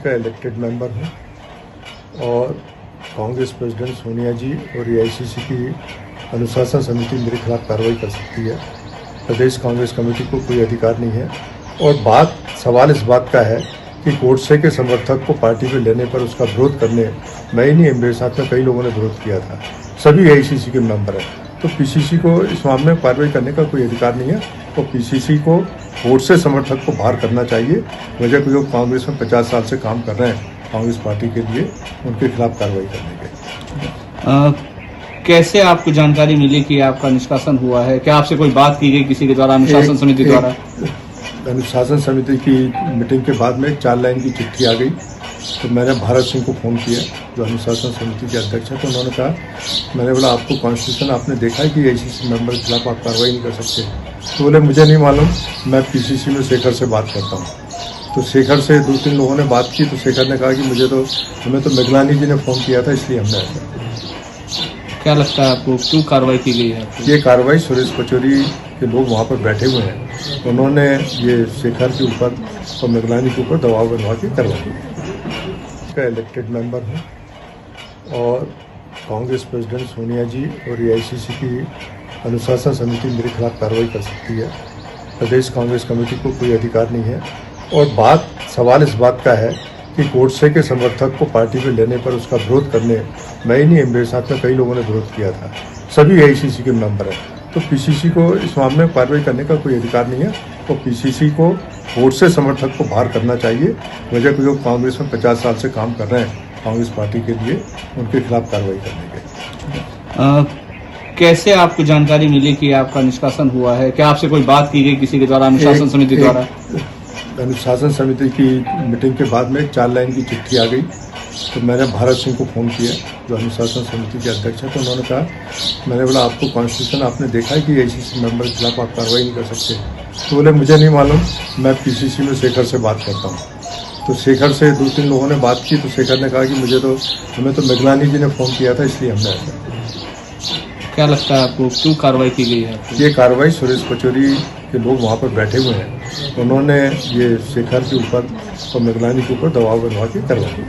का elected member हूँ और कांग्रेस प्रेसिडेंट सोनिया जी और एआईसीसी की अनुशासन समिति मेरे खिलाफ कार्रवाई कर सकती है। प्रदेश कांग्रेस कमेटी को कोई अधिकार नहीं है और सवाल इस बात का है कि गोडसे के समर्थक को पार्टी में लेने पर उसका विरोध करने मैं ही नहीं, मेरे साथ में कई लोगों ने विरोध किया था। सभी एआईसीसी के मेंबर हैं, तो पीसीसी को इस मामले में कार्रवाई करने का कोई अधिकार नहीं है। तो पीसीसी को गोडसे समर्थक को बाहर करना चाहिए। वजह कि जो कांग्रेस में 50 साल से काम कर रहे हैं कांग्रेस पार्टी के लिए, उनके खिलाफ कार्रवाई करने के। कैसे आपको जानकारी मिली कि आपका निष्कासन हुआ है? क्या आपसे कोई बात की गई किसी के द्वारा, अनुशासन समिति द्वारा? अनुशासन समिति की मीटिंग के बाद में 4 लाइन की चिट्ठी आ गई, तो मैंने भारत सिंह को फ़ोन किया जो अनुशासन समिति के अध्यक्ष हैं। तो उन्होंने कहा, मैंने बोला आपको कॉन्स्टिट्यूशन आपने देखा है कि एआईसीसी मेंबर के खिलाफ आप कार्रवाई नहीं कर सकते? तो बोले मुझे नहीं मालूम, मैं पीसीसी में शेखर से बात करता हूँ। तो शेखर से 2-3 लोगों ने बात की, तो शेखर ने कहा कि हमें तो मेघलानी जी ने फ़ोन किया था, इसलिए हमने ऐसा। क्या लगता है आपको क्यों कार्रवाई की गई है? ये कार्रवाई सुरेश पचौरी के लोग वहाँ पर बैठे हुए हैं, उन्होंने ये शेखर के ऊपर और मेघलानी के ऊपर दबाव बनवा के करवाई। का इलेक्टेड मेंबर हूँ और कांग्रेस प्रेसिडेंट सोनिया जी और एआईसीसी की अनुशासन समिति मेरे खिलाफ कार्रवाई कर सकती है। प्रदेश कांग्रेस कमेटी को कोई अधिकार नहीं है और सवाल इस बात का है कि गोडसे के समर्थक को पार्टी में लेने पर उसका विरोध करने मैं ही नहीं, मेरे साथ में कई लोगों ने विरोध किया था। सभी एआईसीसी के मेंबर हैं, तो पीसीसी को इस मामले में कार्रवाई करने का कोई अधिकार नहीं है। तो पीसीसी को गोडसे समर्थक को बाहर करना चाहिए। वजह कि जो कांग्रेस में 50 साल से काम कर रहे हैं कांग्रेस पार्टी के लिए, उनके खिलाफ कार्रवाई करने के। कैसे आपको जानकारी मिली कि आपका निष्कासन हुआ है? क्या आपसे कोई बात की गई किसी के द्वारा, अनुशासन समिति द्वारा? अनुशासन समिति की मीटिंग के बाद में 4 लाइन की चिट्ठी आ गई, तो मैंने भारत सिंह को फ़ोन किया जो अनुशासन समिति के अध्यक्ष हैं। तो उन्होंने कहा, मैंने बोला आपको कॉन्स्टिट्यूशन आपने देखा है कि एआईसीसी मेंबर के खिलाफ आप कार्रवाई नहीं कर सकते? तो बोले मुझे नहीं मालूम, मैं पीसीसी में शेखर से बात करता हूँ। तो शेखर से 2-3 लोगों ने बात की, तो शेखर ने कहा कि हमें तो मेघलानी जी ने फ़ोन किया था, इसलिए हमने ऐसा। क्या लगता है आपको क्यों कार्रवाई की गई है? ये कार्रवाई सुरेश पचौरी के लोग वहाँ पर बैठे हुए हैं, उन्होंने ये शेखर के ऊपर और मेघलानी के ऊपर दबाव बनवा के करवाई।